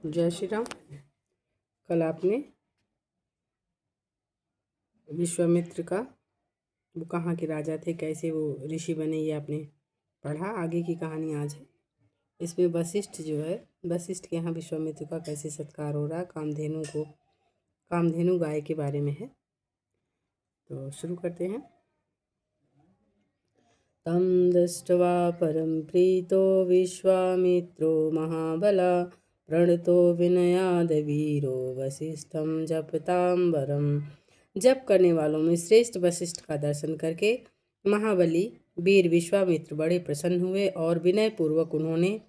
जय श्री राम। कल आपने विश्वामित्र का वो कहाँ के राजा थे, कैसे वो ऋषि बने, ये आपने पढ़ा। आगे की कहानी आज है। इसमें वशिष्ठ जो है, वशिष्ठ के यहाँ विश्वामित्र का कैसे सत्कार हो रहा, कामधेनु गाय के बारे में है। तो शुरू करते हैं। तं दृष्ट्वा परं प्रीतो विश्वामित्रो महाबला प्रणतो विनयादवीरो वसिष्ठं जपतांबरम। जप करने वालों में श्रेष्ठ वशिष्ठ का दर्शन करके महाबली वीर विश्वामित्र बड़े प्रसन्न हुए और विनय पूर्वक उन्होंने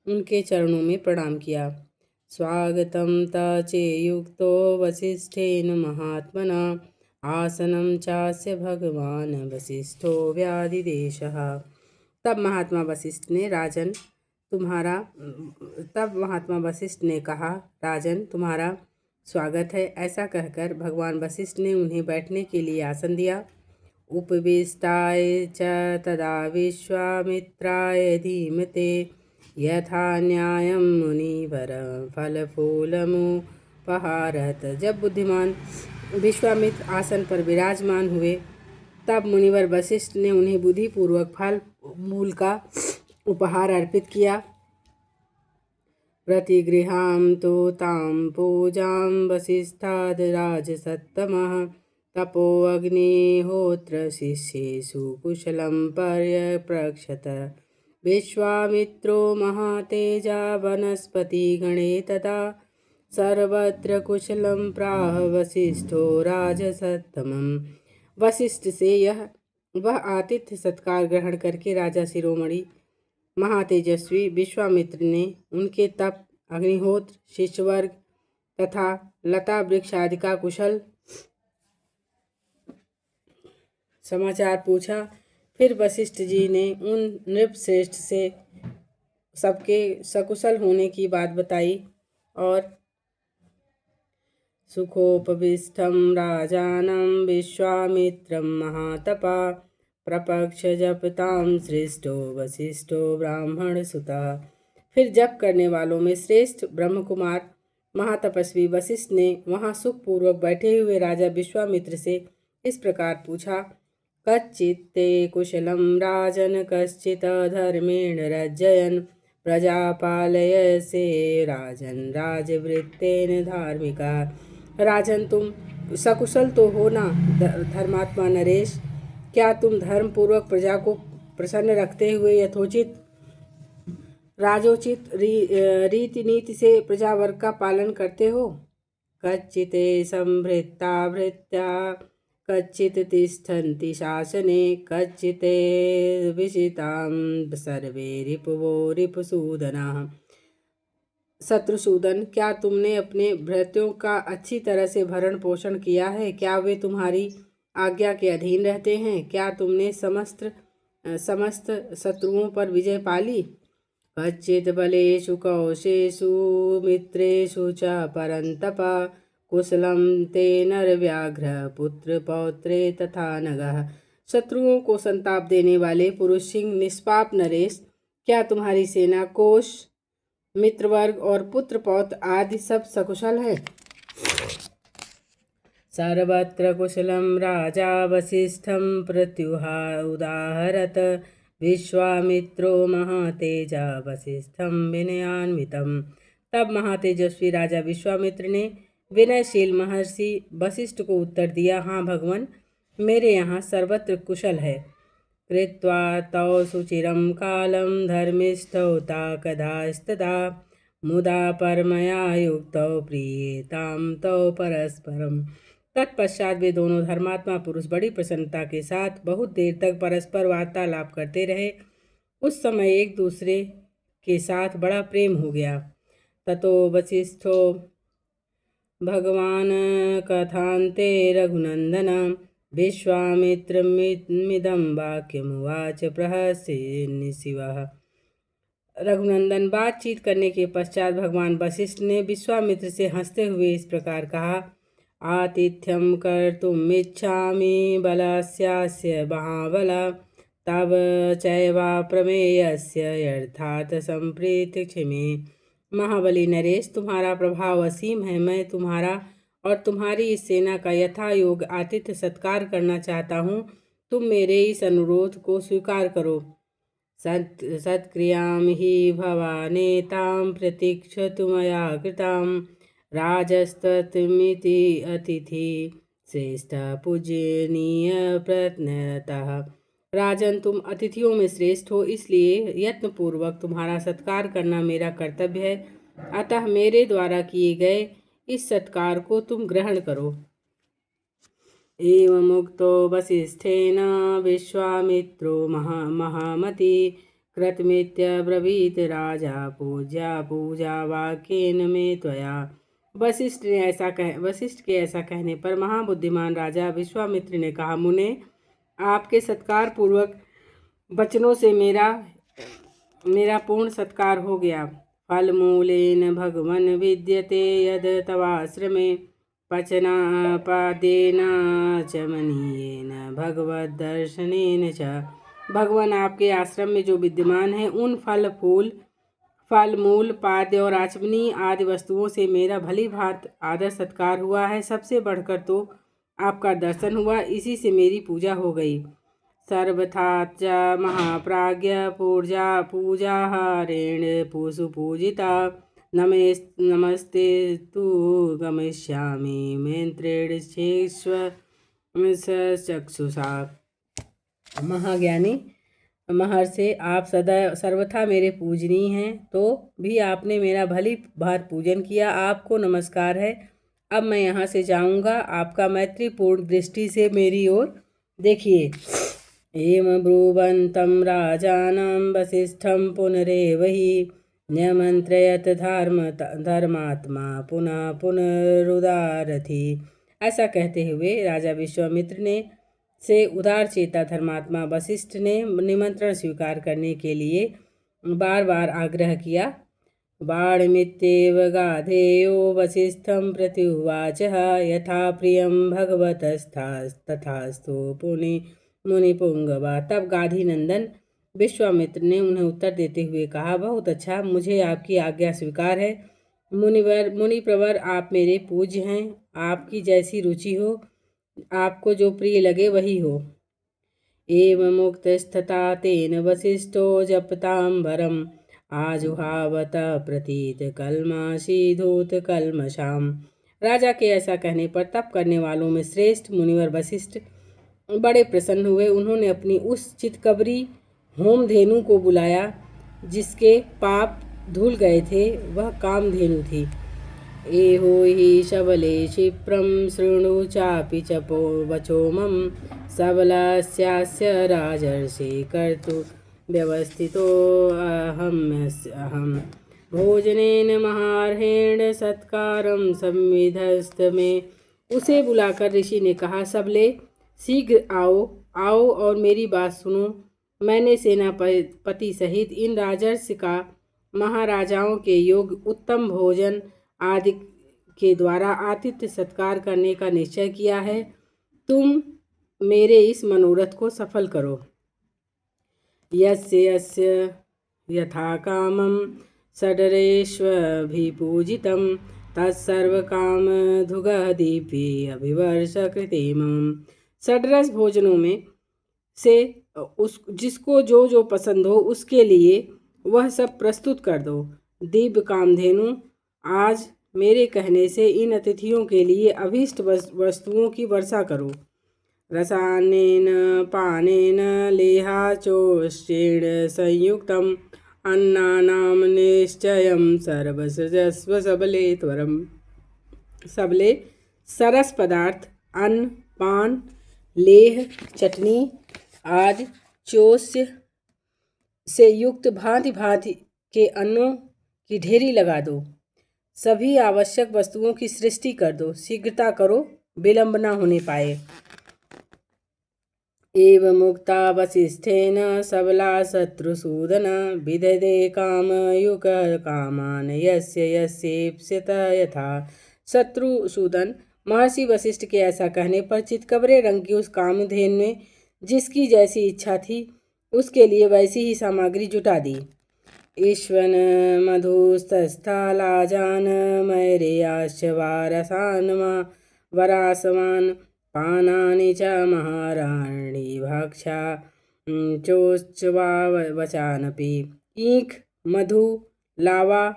उनके चरणों में प्रणाम किया। स्वागतं चेयुक्तो वसिष्ठेन महात्मना आसनं चास्य भगवान वसिष्ठो व्याधिदेशः। तब महात्मा वशिष्ठ ने कहा, राजन तुम्हारा स्वागत है। ऐसा कहकर भगवान वशिष्ठ ने उन्हें बैठने के लिए आसन दिया। उपविष्टाय च तदा विश्वामित्राय धीमते यथा न्यायं मुनिवर फलफूलमुपहारत। जब बुद्धिमान विश्वामित्र आसन पर विराजमान हुए तब मुनिवर वशिष्ठ ने उन्हें बुद्धिपूर्वक फल मूल का उपहार अर्पित किया। प्रतिगृहां तो तां पूजां वसिष्ठाद् तपो अग्निहोत्र शिष्येषु कुशलं पर्यप्रक्षत। विश्वामित्रो महातेजा वनस्पतिगणे तथा सर्वत्र कुशलं प्राह वसिष्ठो राजसत्तमम्। वशिष्ठ से वह आतिथ्य सत्कार ग्रहण करके राजा शिरोमणि महातेजस्वी विश्वामित्र ने उनके तप, अग्निहोत्र, शिष्यवर्ग तथा लता वृक्ष आदि का कुशल समाचार पूछा। फिर वशिष्ठ जी ने उन नृपश्रेष्ठ से सबके सकुशल होने की बात बताई और सुखोपविष्टं राजानं विश्वामित्रं महातपा प्रपक्ष जपतां सृष्टो वशिष्ठो ब्राह्मणसुतः। फिर जप करने वालों में श्रेष्ठ ब्रह्मकुमार महातपस्वी वशिष्ठ ने वहाँ सुखपूर्वक बैठे हुए राजा विश्वामित्र से इस प्रकार पूछा। कच्चित्ते कुशलं राजन कश्चित् धर्मेण रज्जयन् प्रजापालयसे राजन राजवृत्तेन धार्मिका। राजन तुम सकुशल तो हो ना धर्मात्मा नरेश। क्या तुम धर्म पूर्वक प्रजा को प्रसन्न रखते हुए यथोचित राजोचित रीति नीति से प्रजा वर्ग का पालन करते हो। कच्चिते संभृता भृत्या कच्चित तिष्ठन्ति शासने कच्चिते विषितां सर्वे रिपुवो रिपुसूदनाः। शत्रुसूदन, क्या तुमने अपने भृत्यों का अच्छी तरह से भरण पोषण किया है? क्या वे तुम्हारी आज्ञा के अधीन रहते हैं? क्या तुमने समस्त शत्रुओं पर विजय पाली? कच्चित् बलेषु कौशेषु मित्रेषु च परन्तप कुशलं ते नरव्याघ्र पुत्र पौत्रे तथा नगः। शत्रुओं को संताप देने वाले पुरुष सिंह निष्पाप नरेश, क्या तुम्हारी सेना कोश, मित्रवर्ग और पुत्र पौत्र आदि सब सकुशल है? सर्वत्र कुशलं राजा वसिष्ठं उदाहरत विश्वामित्रो महातेजा वसिष्ठं विनयान्वितं। तब महातेजस्वी राजा विश्वामित्र ने विनयशील महर्षि वशिष्ठ को उत्तर दिया, हाँ भगवान, मेरे यहाँ सर्वत्र कुशल है। कृत्वा तौ सुचिरं कालं धर्मिष्ठौ ताकदास्तदा मुदा परमया युक्तौ प्रीयतां तौ परस्परम्। तत्पश्चात वे दोनों धर्मात्मा पुरुष बड़ी प्रसन्नता के साथ बहुत देर तक परस्पर वार्तालाप करते रहे। उस समय एक दूसरे के साथ बड़ा प्रेम हो गया। ततो वसिष्ठो भगवान कथान्ते रघुनंदन विश्वामित्रमिदं वाक्यमुवाच प्रहसन् शिवः। रघुनंदन, बातचीत करने के पश्चात भगवान वशिष्ठ ने विश्वामित्र से हंसते हुए इस प्रकार कहा। आतिथ्यं कर्तुमिच्छामि बलस्यास्य महाबला तव चैवा प्रमेयस्य यथार्थ संप्रीति क्षिमे। महाबली नरेश, तुम्हारा प्रभाव असीम है। मैं तुम्हारा और तुम्हारी इस सेना का यथा योग्य आतिथ्य सत्कार करना चाहता हूँ। तुम मेरे इस अनुरोध को स्वीकार करो। सत्क्रियां हि भवानेतां प्रतीक्षतु मया कृतां राजस्तत्मिति अतिथि श्रेष्ठ पूजनीय प्रत्नतः। राजन, तुम अतिथियों में श्रेष्ठ हो, इसलिए यत्नपूर्वक तुम्हारा सत्कार करना मेरा कर्तव्य है। अतः मेरे द्वारा किए गए इस सत्कार को तुम ग्रहण करो। एवमुक्तो वसिष्ठेन विश्वामित्रो महामति कृतमित्यब्रवीत राजा पूजा वाक्येन मे त्वया। वशिष्ठ के ऐसा कहने पर महाबुद्धिमान राजा विश्वामित्र ने कहा, मुने, आपके सत्कार पूर्वक वचनों से मेरा पूर्ण सत्कार हो गया। फलमूलेन भगवन् विद्यते यद तवाश्रमे पचनापादेन च मनीयेन भगवद्दर्शनेन च। भगवान आपके आश्रम में जो विद्यमान है, उन फल मूल पाद्य और आचमनी आदि वस्तुओं से मेरा भली भांति आदर सत्कार हुआ है। सबसे बढ़कर तो आपका दर्शन हुआ, इसी से मेरी पूजा हो गई। सर्वथा च महाप्राज्ञ पूजाहारेण सुपूजिता नमस्ते तु गमिष्यामि मंत्रेण चक्षुषा। महाज्ञानी महर्षि, आप सर्वथा मेरे पूजनीय हैं, तो भी आपने मेरा भली भांति पूजन किया। आपको नमस्कार है। अब मैं यहाँ से जाऊँगा। आपका मैत्रीपूर्ण दृष्टि से मेरी ओर देखिए। एवं ब्रुवन्तं राजानं वसिष्ठं पुनरेव हि न्यमन्त्रयत धर्मात्मा पुनः पुनरुदारथि। ऐसा कहते हुए राजा विश्वामित्र से उदार चेता धर्मात्मा वशिष्ठ ने निमंत्रण स्वीकार करने के लिए बार बार आग्रह किया। बाणमित्येव गाधेयो वसिष्ठं प्रत्युवाचः यथा प्रियं भगवतस्तथास्तु मुनिपुंगवा। तब गाधी नंदन विश्वामित्र ने उन्हें उत्तर देते हुए कहा, बहुत अच्छा, मुझे आपकी आज्ञा स्वीकार है। मुनिप्रवर, आप मेरे पूज्य हैं। आपकी जैसी रुचि हो, आपको जो प्रिय लगे वही हो। एवं मुक्तस्तथा तेन वसिष्ठो जपतांबरम आजुहावत प्रतीत कलमाशीधूत कलमशाम। राजा के ऐसा कहने पर तप करने वालों में श्रेष्ठ मुनिवर वशिष्ठ बड़े प्रसन्न हुए। उन्होंने अपनी उस चितकबरी होमधेनु को बुलाया जिसके पाप धुल गए थे। वह कामधेनु थी। एहो हि शबले क्षिप्रं शृणु चापि चपो वचोमं सबलस्यास्य राजर्षि कर्तु व्यवस्थितो अहं भोजनेन महार्हेण सत्कारं संविधस्त में। उसे बुलाकर ऋषि ने कहा, सबले, शीघ्र आओ और मेरी बात सुनो। मैंने सेनापति सहित इन राजर्षि का महाराजाओं के योग्य उत्तम भोजन आदि के द्वारा आतिथ्य सत्कार करने का निश्चय किया है। तुम मेरे इस मनोरथ को सफल करो। यस्य यस्य यथा कामं षडरेष्वभिपूजितं तत्सर्वकामधुगः दिव्ये अभिवर्षकृतेमं। षडरस भोजनों में से जिसको जो पसंद हो उसके लिए वह सब प्रस्तुत कर दो। दिव्य कामधेनु, आज मेरे कहने से इन अतिथियों के लिए अभीष्ट वस्तुओं की वर्षा करो। रसानेन पानेन लेहाचोष्टेण संयुक्तम अन्नानां निश्चयं सर्वसृजस्व सबले त्वरम। सबले, सरस पदार्थ, अन्न, पान, लेह, चटनी आदि चोष्य से युक्त भांति भांति के अन्नों की ढेरी लगा दो। सभी आवश्यक वस्तुओं की सृष्टि कर दो। शीघ्रता करो, विलंब न होने पाए। एवं मुक्ता वसिष्ठेन सबला शत्रुसूदन विदधे कामयुक कामान यस्य यस्येप्स्यत यथा। शत्रुसूदन, महर्षि वशिष्ठ के ऐसा कहने पर चितकबरे रंग की उस कामधेनु ने जिसकी जैसी इच्छा थी उसके लिए वैसी ही सामग्री जुटा दी। ईश्वन मधुस्तस्थालाजान मैरेयाश्च वारसानमा वरासवान् पानानि च महाराणी भक्षा चोच्चवा वचानपि। ईख, मधु, लावा,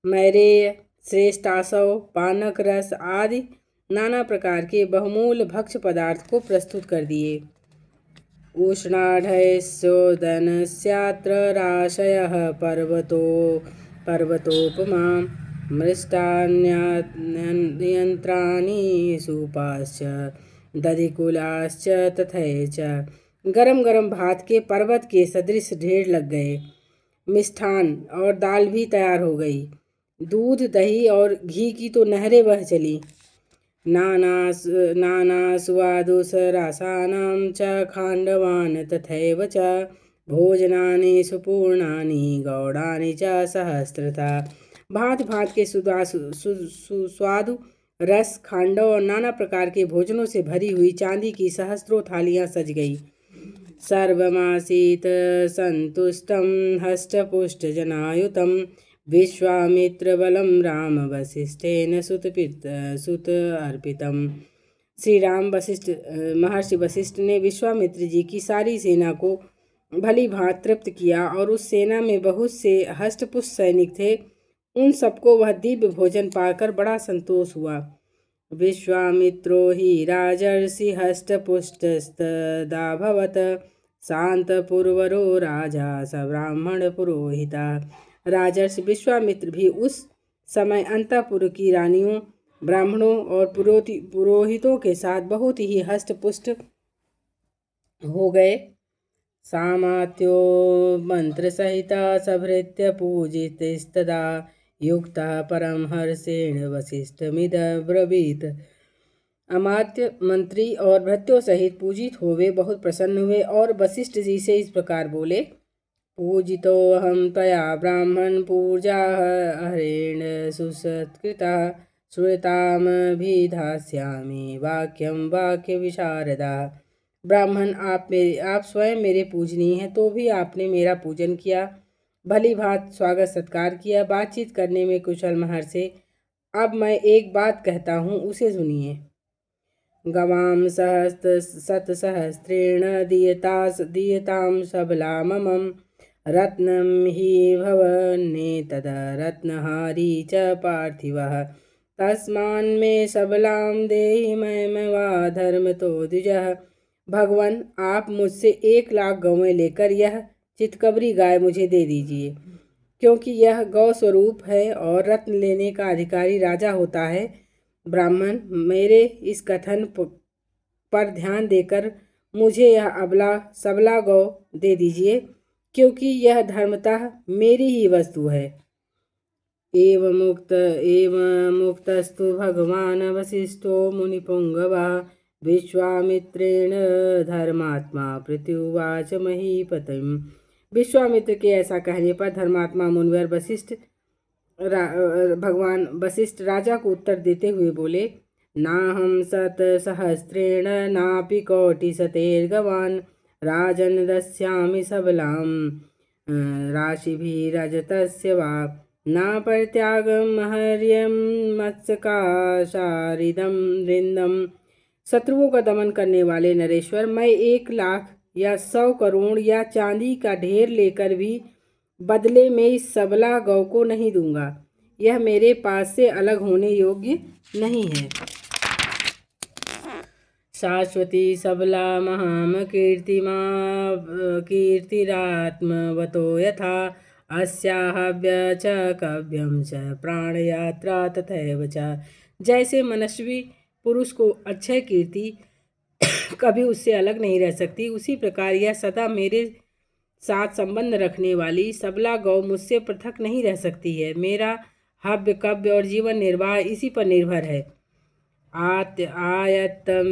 मैरेय, श्रेष्ठासव, पानक रस आदि नाना प्रकार के बहुमूल्य भक्ष्य पदार्थ को प्रस्तुत कर दिए। उष्णाढ्यस्योदनस्यात्र राशयः पर्वतोपमा मृष्टान्यन्त्राणि सूपाश्च दधिकुलाश्च तथैव च। गरम गरम भात के पर्वत के सदृश ढेर लग गए, मिष्ठान और दाल भी तैयार हो गई, दूध, दही और घी की तो नहरें बह चली। नाना स्वादुसरसानां च खाण्डवान् तथैव च भोजनानि सुपूर्णानि गौडानि च सहस्रता। भांत भांत के सुस्वादु रस, खांडव और नाना प्रकार के भोजनों से भरी हुई चांदी की सहस्त्रों थालियां सज गई। सर्वमासीत संतुष्टं हष्टपुष्टजनायुतं विश्वामित्रबलं राम वसिष्ठेन सुत अर्पितम। श्री राम महर्षि वशिष्ठ ने विश्वामित्र जी की सारी सेना को भली भांति तृप्त किया और उस सेना में बहुत से हष्टपुष्ट सैनिक थे, उन सबको वह दिव्य भोजन पाकर बड़ा संतोष हुआ। विश्वामित्रो हि राजर्षि हष्टपुष्टस्तदाभवत् शांतपुरवरो राजा स ब्राह्मण पुरोहिता। राजर्षि विश्वामित्र भी उस समय अंतःपुर की रानियों, ब्राह्मणों और पुरोहितों के साथ बहुत ही हष्टपुष्ट हो गए। सामात्यो मंत्र सहिता सभृत्य पूजितस्तदा युक्ता परम हर्षेण वसिष्ठमिदब्रवीत्। अमात्य, मंत्री और भृत्यों सहित पूजित हो वे बहुत प्रसन्न हुए और वशिष्ठ जी से इस प्रकार बोले। पूजितोऽहं त्वया ब्राह्मण पूजा हरेण सुसत्कृता श्रूयतामभिधास्यामि वाक्यं वाक्य विशारदा। ब्राह्मण, आप स्वयं मेरे पूजनीय हैं, तो भी आपने मेरा पूजन किया, भली भांति स्वागत सत्कार किया, बातचीत करने में कुशल महर्षि। अब मैं एक बात कहता हूँ, उसे सुनिए। गवां शतसहस्रेण दीयतां सबला मम रत्नं हि भवन्नेतद् रत्नहारी च पार्थिवः तस्मान्मे सबलां देहि मय्येवा धर्मतो द्विजः। भगवान, आप मुझसे 1,00,000 गौवें लेकर यह चितकबरी गाय मुझे दे दीजिए, क्योंकि यह गौ स्वरूप है और रत्न लेने का अधिकारी राजा होता है। ब्राह्मण, मेरे इस कथन पर ध्यान देकर मुझे यह सबला गौ दे दीजिए, क्योंकि यह धर्मतः मेरी ही वस्तु है। एवं मुक्तस्तु भगवान वसिष्ठो मुनिपुंगवः विश्वामित्रेण धर्मात्मा प्रत्युवाच महीपतिम्। विश्वामित्र के ऐसा कहने पर धर्मात्मा मुनिवर भगवान वशिष्ठ राजा को उत्तर देते हुए बोले। नाहं शतसहस्रेण नापि कोटिशतैर्गवान् राजन् दस्यामि सबलां राशिभिरजतस्य वा न परित्यागं मह्यं मत्स्यकाशारिदं वृंदम। शत्रुओं का दमन करने वाले नरेश्वर, मैं 1,00,000 या 100 करोड़ या चांदी का ढेर लेकर भी बदले में इस सबला गौ को नहीं दूंगा। यह मेरे पास से अलग होने योग्य नहीं है। शाश्वती सबला महाम कीर्तिरात्मवतो यथा अस्याहव्य च कव्यम च प्राणयात्रा तथैव च। जैसे मनस्वी पुरुष को अक्षय कीर्ति कभी उससे अलग नहीं रह सकती, उसी प्रकार यह सदा मेरे साथ संबंध रखने वाली सबला गौ मुझसे पृथक नहीं रह सकती है। मेरा हव्य, कव्य और जीवन निर्वाह इसी पर निर्भर है। आयत्तम्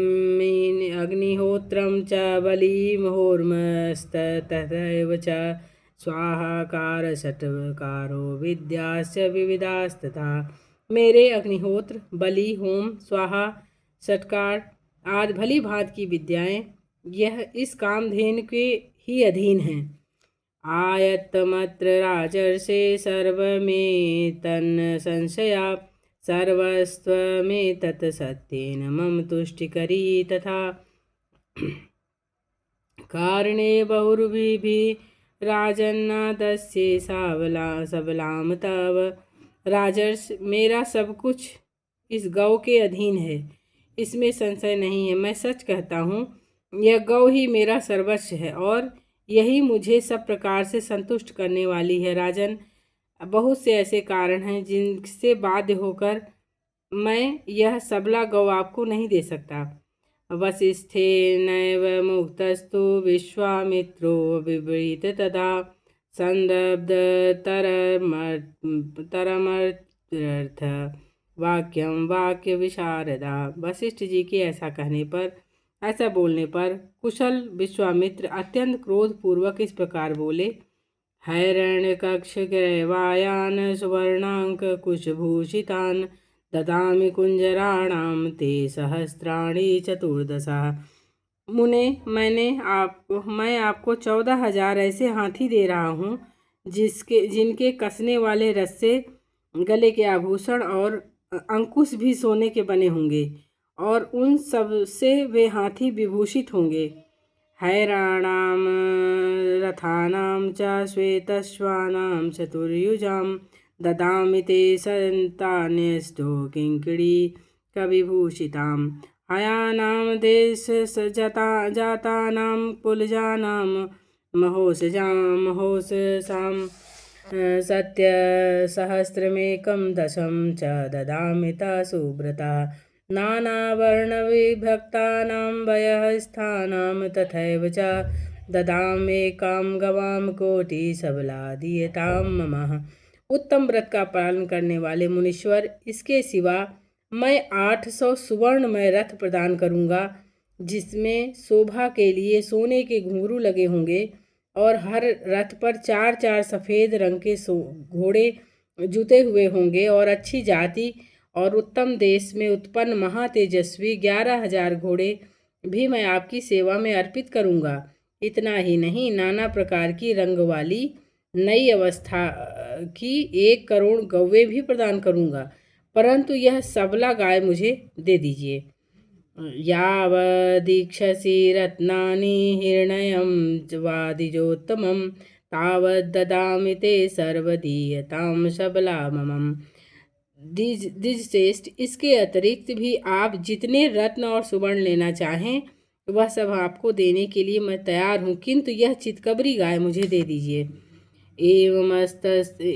अग्निहोत्रं च बलिमुहुर्मस्ततैव च स्वाहाकार षट्कारो विद्याश्च विविधास्तथा। मेरे अग्निहोत्र, बलि, होम, स्वाहा, षट्कार आदि भली भांति की विद्याएं यह इस कामधेनु के ही अधीन हैं। आयत्तमत्र राजर्षे सर्वमेतन् संशया सर्वस्त्वमेतत् सत्येन मम तुष्टिकरी तथा कारणे बहुर्भिः राजन्नादस्ये सबलाम तव। राजर्ष, मेरा सब कुछ इस गौ के अधीन है, इसमें संशय नहीं है। मैं सच कहता हूँ, यह गौ ही मेरा सर्वस्व है और यही मुझे सब प्रकार से संतुष्ट करने वाली है। राजन, बहुत से ऐसे कारण हैं जिनसे बाध्य होकर मैं यह सबला गौ आपको नहीं दे सकता। वसिष्ठेनैव मुक्तस्तु विश्वामित्रो बिभ्रीत तदा संदब्धतरमर्थ वाक्यम वाक्य विशारदा। वशिष्ठ जी के ऐसा बोलने पर कुशल विश्वामित्र अत्यंत क्रोधपूर्वक इस प्रकार बोले। हैरण्यकक्ष ग्रैवायान सुवर्णांक कुशभूषितान ददामि कुंजराणां ते सहस्राणि चतुर्दशा। मुने, मैं आपको 14,000 ऐसे हाथी दे रहा हूँ जिनके कसने वाले रस्से, गले के आभूषण और अंकुश भी सोने के बने होंगे और उन सब से वे हाथी विभूषित होंगे। हैराणां रथानां च श्वेतश्वानां चतुर्युजां ददामि ते सन्तान्यष्टो किङ्किणी कविभूषितां हयानां देशजातानां पुलजानां महोषसां सत्यसहस्रमेकं दशं च ददामि ता सुब्रता नानावर्णविभक्तानां वयःस्थानां तथैव च ददाम्येकां गवां कोटिसबला दीयतां मम। उत्तम व्रत का पालन करने वाले मुनीश्वर, इसके सिवा मैं 800 सुवर्णमय रथ प्रदान करूँगा जिसमें शोभा के लिए सोने के घुंघरू लगे होंगे और हर रथ पर 4-4 सफ़ेद रंग के घोड़े जुते हुए होंगे और अच्छी जाति और उत्तम देश में उत्पन्न महातेजस्वी 11,000 घोड़े भी मैं आपकी सेवा में अर्पित करूँगा। इतना ही नहीं, नाना प्रकार की रंग वाली नई अवस्था की 1 करोड़ गौवें भी प्रदान करूँगा, परंतु यह सबला गाय मुझे दे दीजिए। यावदीक्षसि रत्नानि हिरण्यं वादिजोत्तमं तावद्ददामि ते सर्वदीयतां सबला मम। द्विजश्रेष्ठ, इसके अतिरिक्त भी आप जितने रत्न और सुवर्ण लेना चाहें वह सब आपको देने के लिए मैं तैयार हूँ, किंतु यह चितकबरी गाय मुझे दे दीजिए।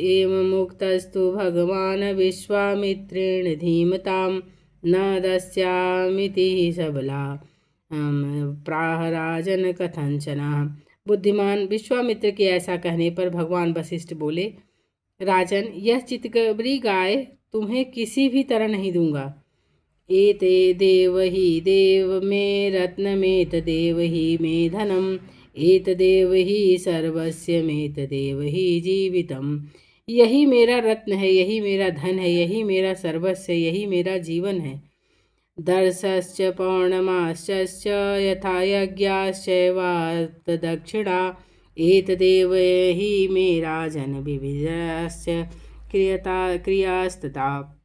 एवमुक्तस्तु भगवान विश्वामित्रेण धीमतां न दस्यामिति सबला प्राह राजन कथंचन। बुद्धिमान विश्वामित्र के ऐसा कहने पर भगवान वशिष्ठ बोले, राजन, यह चितकबरी गाय तुम्हें किसी भी तरह नहीं दूंगा। एते देव ही देव मे रत्नमेतदेव ही मे धनम एतदेव ही सर्वस्य मेतदेव ही जीवितम। यही मेरा रत्न है, यही मेरा धन है, यही मेरा सर्वस्व है, यही मेरा जीवन है। दर्शश्च पौर्णमाश्च यथा यज्ञाश्चैवात दक्षिणा एतदेव ही मे राजन विविधस्य क्रियास्तथा।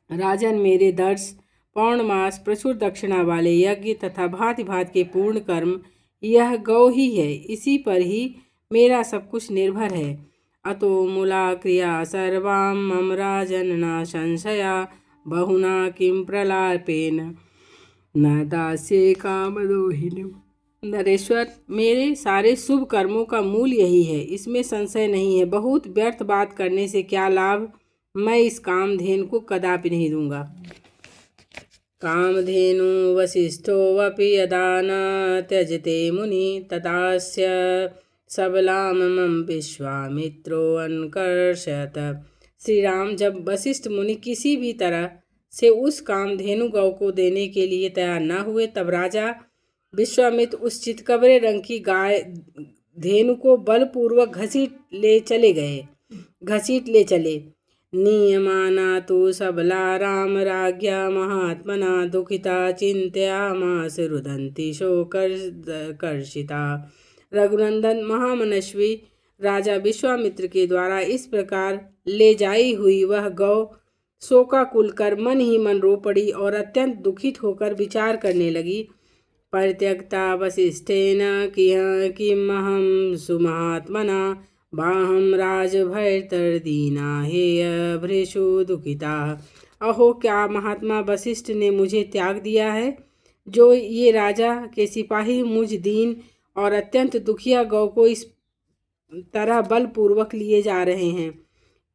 राजन, मेरे दर्श, पौर्णमास, प्रचुर दक्षिणा वाले यज्ञ तथा भांति भांति के पूर्ण कर्म यह गौ ही है, इसी पर ही मेरा सब कुछ निर्भर है। अतो मूला क्रिया सर्वां मम राजन न संशया बहुना किं प्रलापेन न दास्ये कामदोहिनीम्। नरेश्वर, मेरे सारे शुभ कर्मों का मूल यही है, इसमें संशय नहीं है। बहुत व्यर्थ बात करने से क्या लाभ, मैं इस कामधेनु को कदापि नहीं दूंगा। कामधेनु वसिष्ठोऽपि यदा न त्यजते मुनि तदास्य सबलां मम विश्वामित्रो अन्कर्षयत। श्री राम, जब वशिष्ठ मुनि किसी भी तरह से उस कामधेनु गौ को देने के लिए तैयार न हुए, तब राजा विश्वामित्र उस चितकबरे रंग की गाय धेनु को बलपूर्वक घसीट ले चले। नियमाना तो सबला राम राज्ञा महात्मना दुखिता चिंत्यामास रुदंती शोकर्षिता। रघुनंदन, महामनस्वी राजा विश्वामित्र के द्वारा इस प्रकार ले जाई हुई वह गौ शोकाकुल कर मन ही मन रो पड़ी और अत्यंत दुखित होकर विचार करने लगी। परित्यक्ता वसिष्ठेन किमहं सुमहात्मना बाहं राजभर्तर्दीना हेय भृशु दुखिता। अहो, क्या महात्मा वशिष्ठ ने मुझे त्याग दिया है, जो ये राजा के सिपाही मुझ दीन और अत्यंत दुखिया गौ को इस तरह बलपूर्वक लिए जा रहे हैं।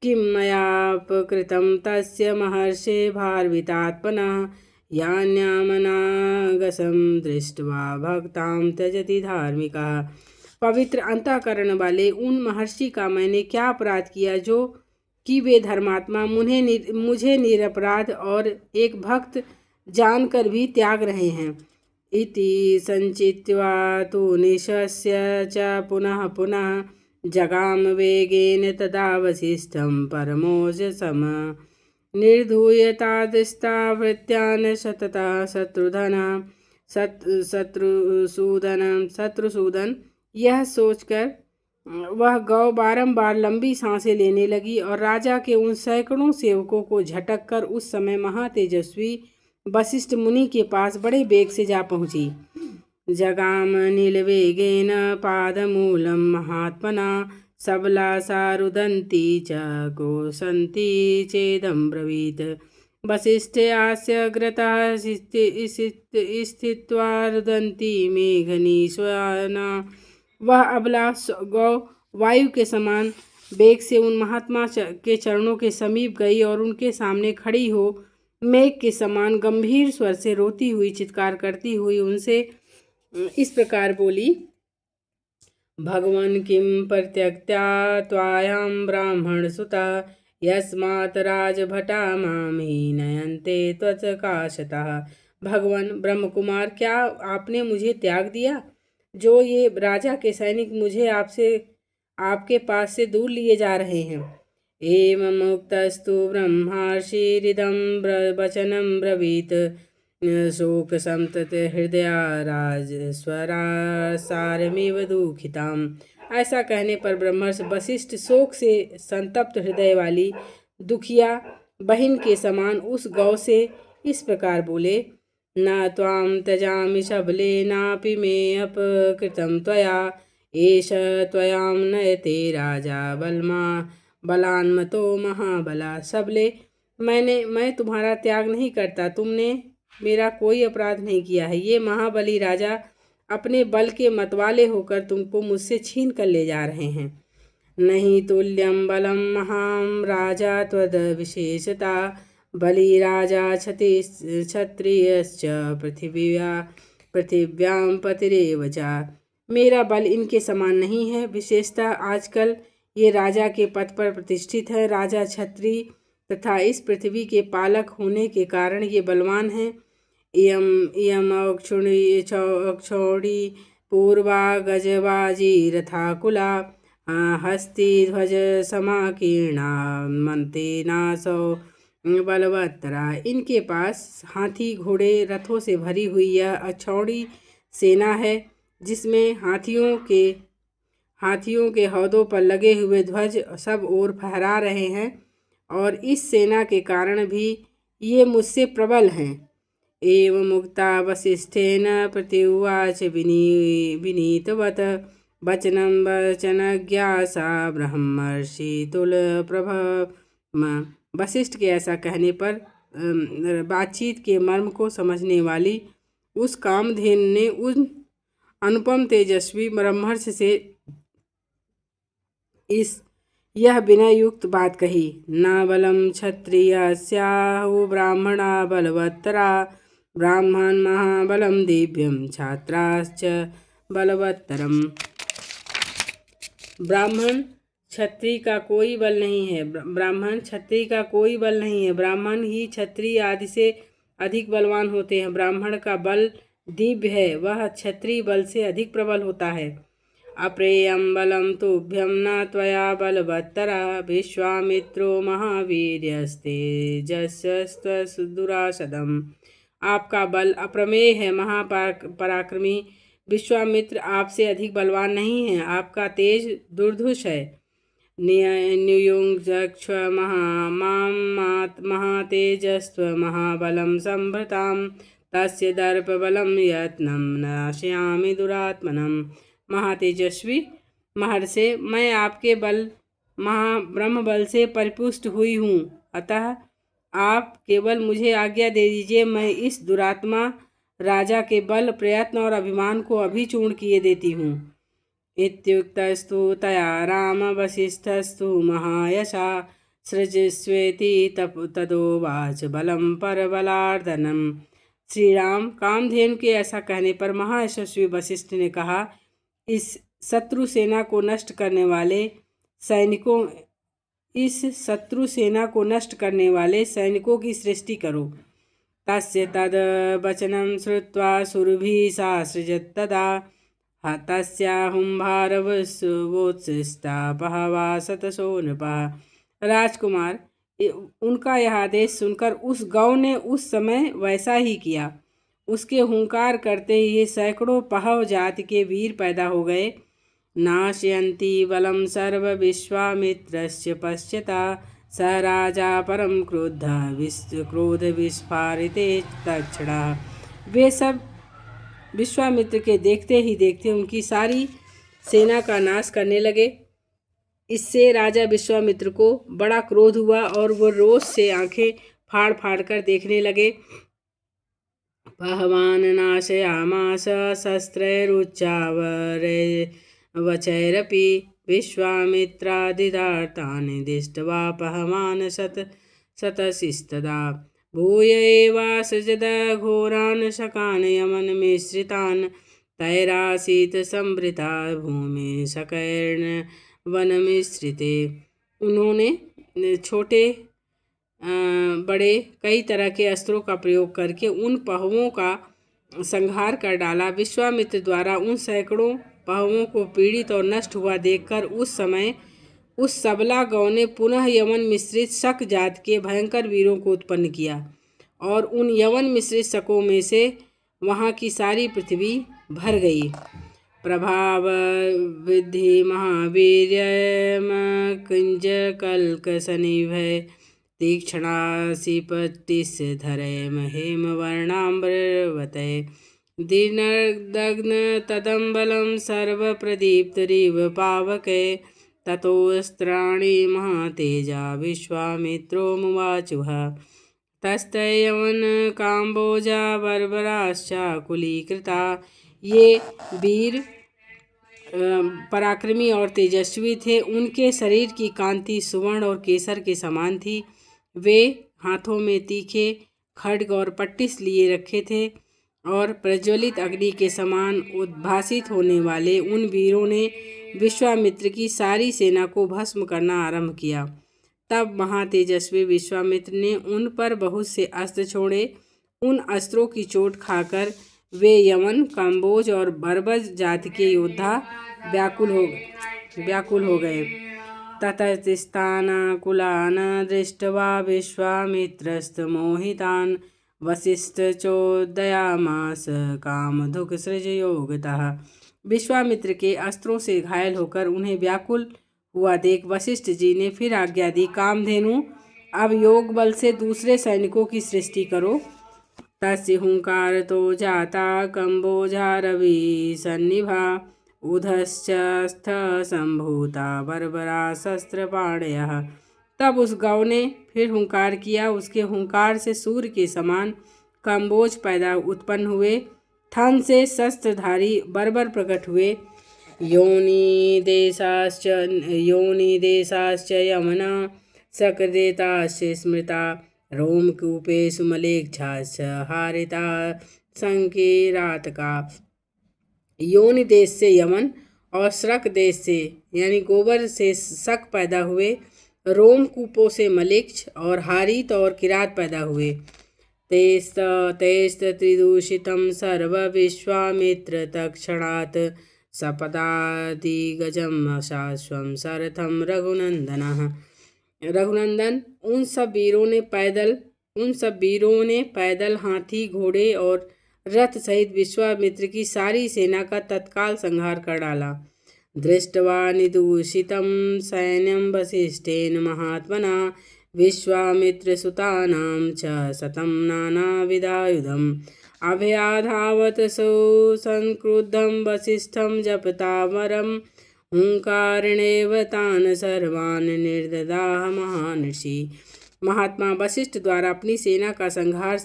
किं मयापकृतं तस्य महर्षे भारवितात्मनः यान्यामनागसं दृष्ट्वा भक्तां त्यजति धार्मिकः। पवित्र अंतःकरण वाले उन महर्षि का मैंने क्या अपराध किया जो कि वे धर्मात्मा मुझे निरपराध और एक भक्त जानकर भी त्याग रहे हैं। इति संचित्वा तु निशस्य च पुनः पुनः जगाम वेगेन तदा वसिष्ठं परमोजसम निर्धूयतादृष्टावृत्यान् सतता शत्रुसूदन। यह सोचकर वह गौ बारंबार लंबी सांसें लेने लगी और राजा के उन सैकड़ों सेवकों को झटक कर उस समय महातेजस्वी वशिष्ठ मुनि के पास बड़े वेग से जा पहुंची। जगाम नीलवेगेन पादमूलं महात्मना सबला सारुदन्ती च कोसन्ती चेदं ब्रवीत। वसिष्ठ आस्यग्रतः स्थित्वा रुदन्ती मेघनीश्वना। वह अबला गौ वायु के समान वेग से उन महात्मा के चरणों के समीप गई और उनके सामने खड़ी हो मेघ के समान गंभीर स्वर से रोती हुई चित्कार करती हुई उनसे इस प्रकार बोली। भगवन् किं परित्यक्त्या त्वायां ब्राह्मण सुता यस्मात् राजभटा मां हीनयन्ते त्वत्काशतः। भगवान ब्रह्म कुमार, क्या आपने मुझे त्याग दिया, जो ये राजा के सैनिक मुझे आपके पास से दूर लिए जा रहे हैं। एवं मुक्तस्तु ब्रह्मर्षिरिदं वचनं ब्रवीत शोक संतत हृदया राजस्वरासारमिव दुखिताम। ऐसा कहने पर ब्रह्मर्षि वशिष्ठ शोक से संतप्त हृदय वाली दुखिया बहिन के समान उस गौ से इस प्रकार बोले। न त्वां त्यजामि शबले नापि मे अपकृतं त्वया एष त्वयां नयते राजा बलान्मतो महाबला। सबले, मैं तुम्हारा त्याग नहीं करता, तुमने मेरा कोई अपराध नहीं किया है। ये महाबली राजा अपने बल के मतवाले होकर तुमको मुझसे छीन कर ले जा रहे हैं। नहीं तुल्यं बलं महां राजा त्वद विशेषता बली राजा क्षत्रियश्च पृथिव्यां पतिरेव च। मेरा बल इनके समान नहीं है। विशेषता आजकल ये राजा के पद पर प्रतिष्ठित है। राजा क्षत्रिय तथा इस पृथ्वी के पालक होने के कारण ये बलवान हैं। इयम अक्षौणी पूर्वा गजबाजी रथाकुला हस्ती ध्वज समाकीर्णा मंतेनासौ बलवत्तरा। इनके पास हाथी घोड़े रथों से भरी हुई यह अक्षौणी सेना है, जिसमें हाथियों के हौदों पर लगे हुए ध्वज सब ओर फहरा रहे हैं और इस सेना के कारण भी ये मुझसे प्रबल हैं। एवं मुक्ता वसिष्ठेन प्रत्युवाच विनीतवत वचनज्ञा सा ब्रह्मर्षि तुलप्रभम। वशिष्ठ के ऐसा कहने पर बातचीत के मर्म को समझने वाली उस कामधेनु ने उन अनुपम तेजस्वी ब्रह्मर्षि से यह विनय युक्त बात कही। न बलम क्षत्रियस्याहु ब्राह्मणा बलवत्तरा ब्राह्मण महाबलम दिव्यम छात्राश्च बलवत्तरम। ब्राह्मण क्षत्रिय का कोई बल नहीं है। ब्राह्मण ही क्षत्रिय आदि से अधिक बलवान होते हैं। ब्राह्मण का बल दिव्य है, वह क्षत्रिय बल से अधिक प्रबल होता है। अप्रेयं बलं तुभ्यं न त्वया बलवत्तरा विश्वामित्रो महावीर्यस्तेजस्वस्त्वदुराशदम्। आपका बल अप्रमेय है, महापराक्रमी विश्वामित्र आपसे अधिक बलवान नहीं है, आपका तेज दुर्धुष है। नियुङ्क्ष महातेजस्त्व महाबलं संभृतां तस्य दर्पबलं यत्नं नाशयामि दुरात्मनं। महातेजस्वी महर्षि, मैं आपके बल ब्रह्म बल से परिपुष्ट हुई हूँ, अतः आप केवल मुझे आज्ञा दे दीजिए, मैं इस दुरात्मा राजा के बल प्रयत्न और अभिमान को अभी चूर्ण किए देती हूँ। इत्युक्तस्तु तया राम वसिष्ठस्तु महायशा सृजस्वेति तदोवाच बलम परबलार्दनम। श्री राम कामधेनु के ऐसा कहने पर महायशस्वी वशिष्ठ ने कहा, इस शत्रु सेना को नष्ट करने वाले सैनिकों की सृष्टि करो। तस्य तद वचनं श्रुत्वा सुरभिः सासृजत् तदा तस्याहुंभारवसुवोत्सिष्टा बहवा शतशो नृपः। राजकुमार, उनका यह आदेश सुनकर उस गौ ने उस समय वैसा ही किया। उसके हुंकार करते ही सैकड़ों पहव जाति के वीर पैदा हो गए। नाशयन्ति बलं सर्व विश्वामित्रस्य पश्यता स राजा परम क्रोध विस्फारिते तक्षणः। वे सब विश्वामित्र के देखते ही देखते उनकी सारी सेना का नाश करने लगे। इससे राजा विश्वामित्र को बड़ा क्रोध हुआ और वो रोष से आंखें फाड़ फाड़ कर देखने लगे। पहवान नाशयामास शस्त्रैरुच्चावचैरपि विश्वामित्रादिदार्तानि दृष्ट्वा पहवान शतशिस्तदा भूय एवासृजद घोरान् शकान् यमन् मिश्रितान् तैरासीत् संवृता भूमि शकैर्न वनमिश्रिते। उन्होंने छोटे बड़े कई तरह के अस्त्रों का प्रयोग करके उन पहवों का संहार कर डाला। विश्वामित्र द्वारा उन सैकड़ों पहवों को पीड़ित और नष्ट हुआ देखकर उस समय उस सबला गौ ने पुनः यमन मिश्रित शक जात के भयंकर वीरों को उत्पन्न किया और उन यमन मिश्रित शकों में से वहाँ की सारी पृथ्वी भर गई। प्रभाव विद्धि महावीर्यम कुंज कल्क शनिभय तीक्ष्णासी पट्टिस धरे हेम वर्णाम्बरवते दीर्घदग्न तदम्बलं सर्व प्रदीप्तरिव पावके ततोऽस्त्राणि महातेजा विश्वामित्रो मुवाचुः तस्तयवन काम्बोजा बर्बराश्चाकुलीकृता। ये वीर पराक्रमी और तेजस्वी थे। उनके शरीर की कांति सुवर्ण और केसर के समान थी। वे हाथों में तीखे खड्ग और पट्टिस लिए रखे थे और प्रज्वलित अग्नि के समान उद्भासित होने वाले उन वीरों ने विश्वामित्र की सारी सेना को भस्म करना आरंभ किया। तब महातेजस्वी विश्वामित्र ने उन पर बहुत से अस्त्र छोड़े। उन अस्त्रों की चोट खाकर वे यमन, काम्बोज और बर्बज जाति के योद्धा व्याकुल हो गए। ततस्तानाकुलान् दृष्ट्वा विश्वामित्रस्तमोहितान् वसिष्ठचोदयामास कामधुक्सृजयोगतः। विश्वामित्र के अस्त्रों से घायल होकर उन्हें व्याकुल हुआ देख वशिष्ठ जी ने फिर आज्ञा दी, कामधेनु, अब योग बल से दूसरे सैनिकों की सृष्टि करो। तस्य हुंकारतो जाता कंबोजा रवि सन्निभा उधश्चस्थ संभूता बर्बरा शस्त्रपाणयः। तब उस गौ ने फिर हुंकार किया। उसके हुंकार से सूर्य के समान कंबोज उत्पन्न हुए। थन से शस्त्रधारी बर्बर प्रकट हुए। योनि देशाश्च यमना सकृदेताश्च स्मृता रोमकूपेषु मलेच्छाश्च हारिता संकीरातका। योनि देश से यमन और शक देश से यानी गोबर से शक पैदा हुए। रोमकूपों से मलेच्छ और हारित और किरात पैदा हुए। तेस्त त्रिदूषितं सर्व विश्वामित्र तत्क्षणात् सपदादिगजं शाश्वं सरथं रघुनंदन, उन सब वीरों ने पैदल हाथी, घोड़े और रथ सहित विश्वामित्र की सारी सेना का तत्काल संहार कर डाला। दृष्ट्वा निदूषितं सैन्यं वसिष्ठेन महात्मना विश्वामित्रसुतानां च शतं नानाविधायुधम् अभयाधावत संक्रुद्धं वसिष्ठं जपतामरं हुंकारेणेव तान् सर्वान् निर्ददाह महर्षि। महात्मा वशिष्ठ द्वारा अपनी सेना का संहार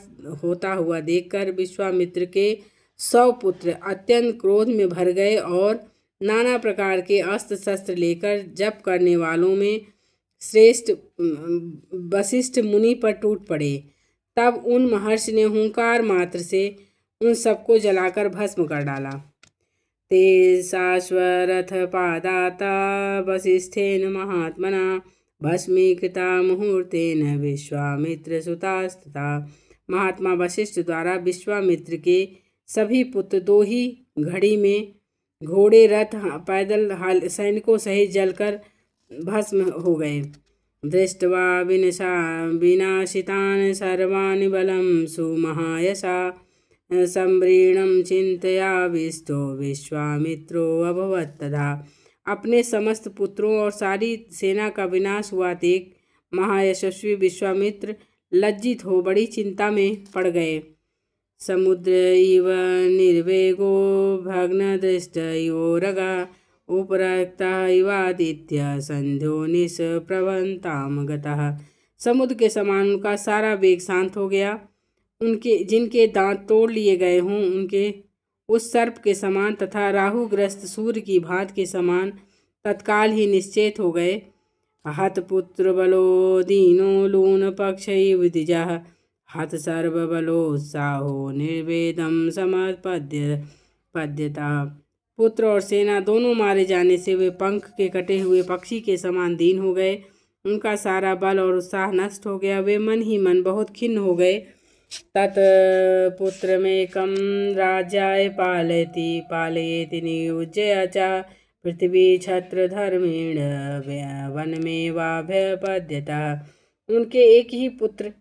होता हुआ देखकर विश्वामित्र के 100 पुत्र अत्यंत क्रोध में भर गए और नाना प्रकार के अस्त्र शस्त्र लेकर जप करने वालों में श्रेष्ठ वशिष्ठ मुनि पर टूट पड़े। तब उन महर्षि ने हुंकार मात्र से उन सबको जलाकर भस्म कर डाला। ते शाश्वरथ पादाता वसिष्ठेन महात्मना भस्मीकृता मुहूर्तेन विश्वामित्र सुतास्तथा। महात्मा वशिष्ठ द्वारा विश्वामित्र के सभी पुत्र 2 ही घड़ी में घोड़े रथ पैदल सैनिकों सहित जलकर भस्म हो गए। दृष्ट्वा विनाशितान् सर्वान् बलं सुमहायशा संव्रीणं चिंतयाविष्टो विश्वामित्रो अभवत् तथा। अपने समस्त पुत्रों और सारी सेना का विनाश हुआ देख महायशस्वी विश्वामित्र लज्जित हो बड़ी चिंता में पड़ गए। समुद्र इव निर्वेगो भग्नदृष्टयोरगा उपरक्ता इवादित्य संध्यो निष्प्रभन्ताम गतः। समुद्र के समान उनका सारा वेग शांत हो गया। उनके जिनके दांत तोड़ लिए गए हों उनके उस सर्प के समान तथा राहुग्रस्त सूर्य की भांति के समान तत्काल ही निश्चेत हो गए। हत पुत्र बलो दीनो लून पक्षैव द्विजः हत सर्व बलोत्साहो निर्वेदम समर्पद्यता। पुत्र और सेना दोनों मारे जाने से वे पंख के कटे हुए पक्षी के समान दीन हो गए। उनका सारा बल और उत्साह नष्ट हो गया। वे मन ही मन बहुत खिन्न हो गए। तत् पुत्रमेकं राज्याय पालयेति नियुज्य च पृथ्वी छत्रधर्मेण वनमेवाभ्यपद्यतः। उनके एक ही पुत्र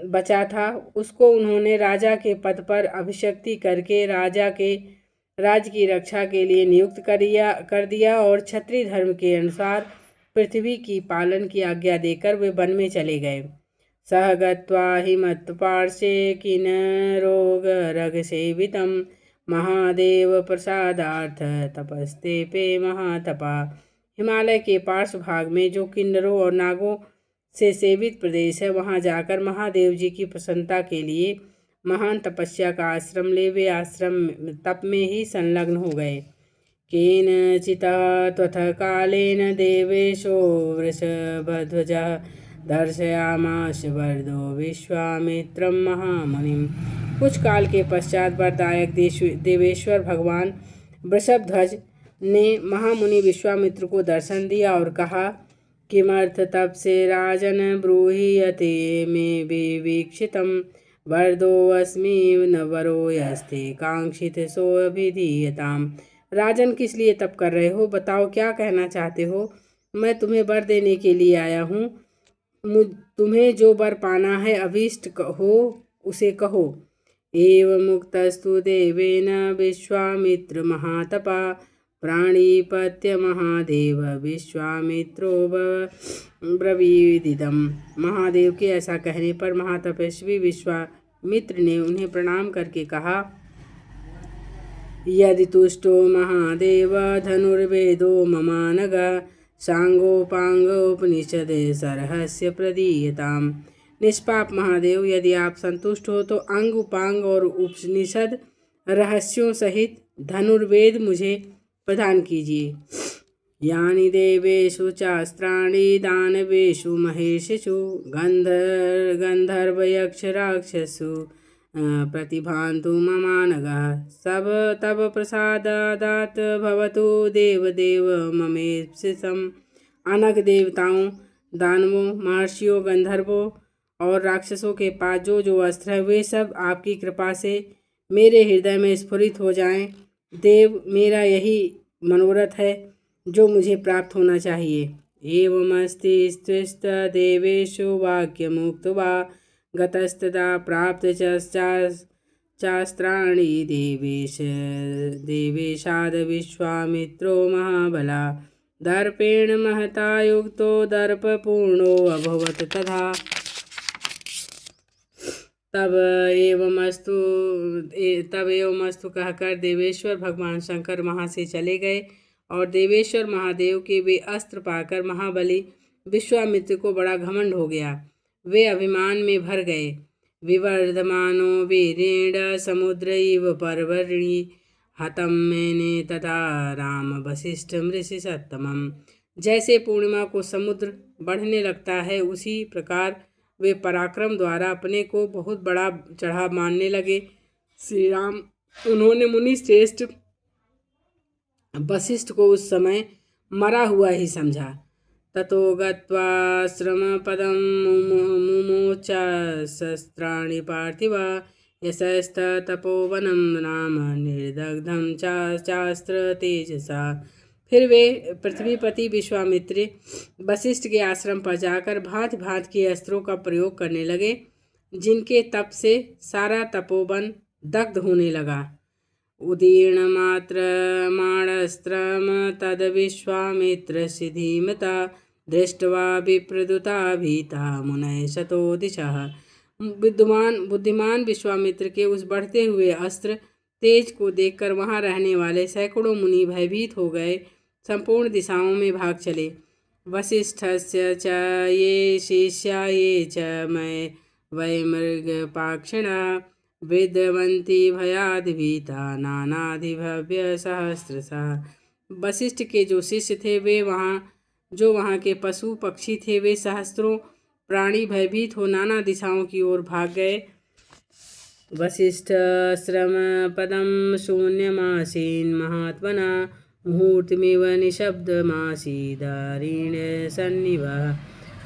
बचा था, उसको उन्होंने राजा के पद पर अभिषिक्ति करके राज्य की रक्षा के लिए नियुक्त कर दिया और क्षत्रिय धर्म के अनुसार पृथ्वी की पालन की आज्ञा देकर वे वन में चले गए। सह गत्वा हिमत्पार्श्वे किन्नरोगरगसेवितं महादेव प्रसादार्थ तपस्तेपे महातपा। हिमालय के पार्श्व भाग में जो किन्नरों और नागों से सेवित प्रदेश है, वहाँ जाकर महादेव जी की प्रसन्नता के लिए महान तपस्या का आश्रम ले वे आश्रम तप में ही संलग्न हो गए। केनचित् त्वथ कालेन देवेशो वृषभध्वजः दर्शयामास वरदो विश्वामित्रं महामुनिम्। कुछ काल के पश्चात वरदायक देवेश्वर भगवान वृषभध्वज ने महामुनि विश्वामित्र को दर्शन दिया और कहा, किमर्थ तप से राजन ब्रूहि यते मे विवीक्षितं वरदोऽस्मि न वरो यस्ते कांक्षित सोऽभिधीयताम्। राजन, किस लिए तप कर रहे हो? बताओ, क्या कहना चाहते हो? मैं तुम्हें वर देने के लिए आया हूँ। तुम्हें जो वर पाना है, अभीष्ट हो, उसे कहो। एवं मुक्तस्तु देवेन विश्वामित्र महातपा प्राणिपत्य महादेव विश्वामित्रो ब्रवीदिदम्। महादेव के ऐसा कहने पर महातपस्वी विश्वामित्र ने उन्हें प्रणाम करके कहा, यदि तुष्टो महादेव धनुर्वेदो ममानग सांगोपांगोपनिषदे सरहस्य प्रदीयताम्। निष्पाप महादेव, यदि आप संतुष्ट हो तो अंग उपांग और उपनिषद रहस्यों सहित धनुर्वेद मुझे प्रदान कीजिए। यानि देवेषु चास्त्राणि दानवेषु महेशेषु गंधर्वयक्षराक्षसु प्रतिभान्तु ममानगः सब तब प्रसादात् भवतु देवदेव ममेप्सितम्। अनग देवताओं, दानवों, महर्षियों, गंधर्वों और राक्षसों के पास जो जो अस्त्र है, वे सब आपकी कृपा से मेरे हृदय में स्फुरित हो जाएं। देव, मेरा यही मनोरथ है जो मुझे प्राप्त होना चाहिए। एवमस्ति स्त्रिस्त देवेषु वाक्यमुक्त्वा गतस्तदा प्राप्त चास्त्राणि देवेशाद विश्वामित्रो महाबला दर्पेण महता युक्तो दर्पपूर्णो अभवत् तथा। तब एवमस्तु कहकर देवेश्वर भगवान शंकर वहाँ से चले गए और देवेश्वर महादेव के वे अस्त्र पाकर महाबली विश्वामित्र को बड़ा घमंड हो गया। वे अभिमान में भर गए। विवर्धमानो वीरेण समुद्रैव पर्वणि हतं मेने तथा राम वसिष्ठ ऋषि सत्तमम्। जैसे पूर्णिमा को समुद्र बढ़ने लगता है उसी प्रकार वे पराक्रम द्वारा अपने को बहुत बड़ा चढ़ाव मानने लगे। श्री राम उन्होंने मुनि श्रेष्ठ वशिष्ठ को उस समय मरा हुआ ही समझा। ततो गत्वाश्रम पदम मुमोच शस्त्राणि पार्थिवा यशस्त तपोवनम नाम निर्दग्धम चास्त्र तेजसा। फिर वे पृथ्वीपति विश्वामित्र वशिष्ठ के आश्रम पर जाकर भांति भांति के अस्त्रों का प्रयोग करने लगे, जिनके तप से सारा तपोवन दग्ध होने लगा। उदीर्ण मात्र माणस्त्रम तद विश्वामित्रस्य धीमता दृष्ट्वा विप्रदुता भीता मुनय शतो दिशः। बुद्धिमान विश्वामित्र के उस बढ़ते हुए अस्त्र तेज को देखकर वहां रहने वाले सैकड़ों मुनि भयभीत हो गए, संपूर्ण दिशाओं में भाग चले। वसिष्ठस्य च ये शिष्या ये च मैं वै मृगपाक्षिणा विद्रवन्ति भयाद् भीता नानाधिभव्य सहस्रशः। वशिष्ठ के जो शिष्य थे वे जो वहाँ के पशु पक्षी थे वे सहस्त्रों प्राणी भयभीत हो नाना दिशाओं की ओर भाग गए। वसिष्ठ श्रम पदम शून्यमासीन महात्मना मुहूर्तमिव निशब्दमासीदारीण सन्निवः।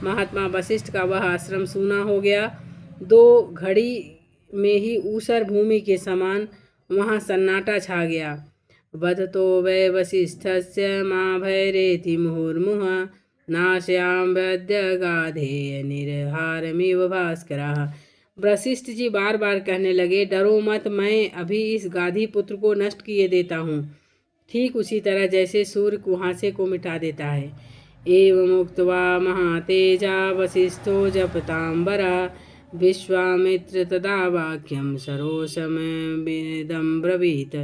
महात्मा वशिष्ठ का वह आश्रम सूना हो गया। 2 घड़ी में ही ऊसर भूमि के समान वहाँ सन्नाटा छा गया। वदतो वै वसिष्ठस्य मा भैरेति मुहुर्मुहुः नाश्यां वैद्यगाधेय निर्हारमिव भास्करः। वशिष्ठ जी बार बार कहने लगे, डरो मत, मैं अभी इस गाधी पुत्र को नष्ट किए देता हूँ, ठीक उसी तरह जैसे सूर्य कुहासे को मिटा देता है। एवं उक्त्वा महातेजा वसिष्ठो जपतांबरा विश्वामित्र तदा वाक्यम सरोषमविदं ब्रवीत।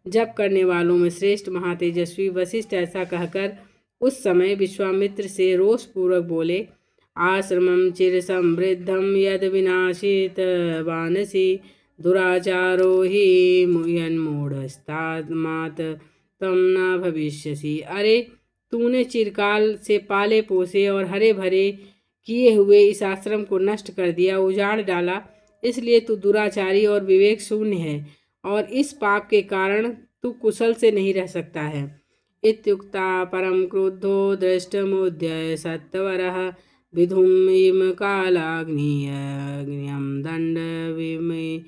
जप करने वालों में श्रेष्ठ महातेजस्वी वशिष्ठ ऐसा कहकर उस समय विश्वामित्र से रोषपूर्वक बोले, आश्रमं चिर समृद्धम यद विनाशित वानसी दुराचारो ही यन्मूढ़स्तात्मात् तम न भविष्यसि। अरे तूने चिरकाल से पाले पोसे और हरे भरे किए हुए इस आश्रम को नष्ट कर दिया, उजाड़ डाला, इसलिए तू दुराचारी और विवेक शून्य है और इस पाप के कारण तू कुशल से नहीं रह सकता है। इत्युक्ता परम क्रुद्धो दृष्टमुद्य सत्वरः विधुम कालाग्नियं दंड विमे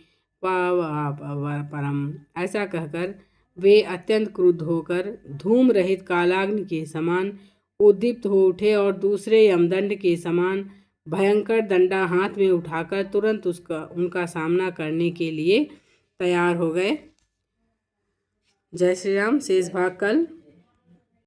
परम। ऐसा कहकर वे अत्यंत क्रुद्ध होकर धूम रहित कालाग्नि के समान उद्दीप्त हो उठे और दूसरे यमदंड के समान भयंकर दंडा हाथ में उठाकर तुरंत उनका सामना करने के लिए तैयार हो गए। जय श्री राम। शेष भाग कल।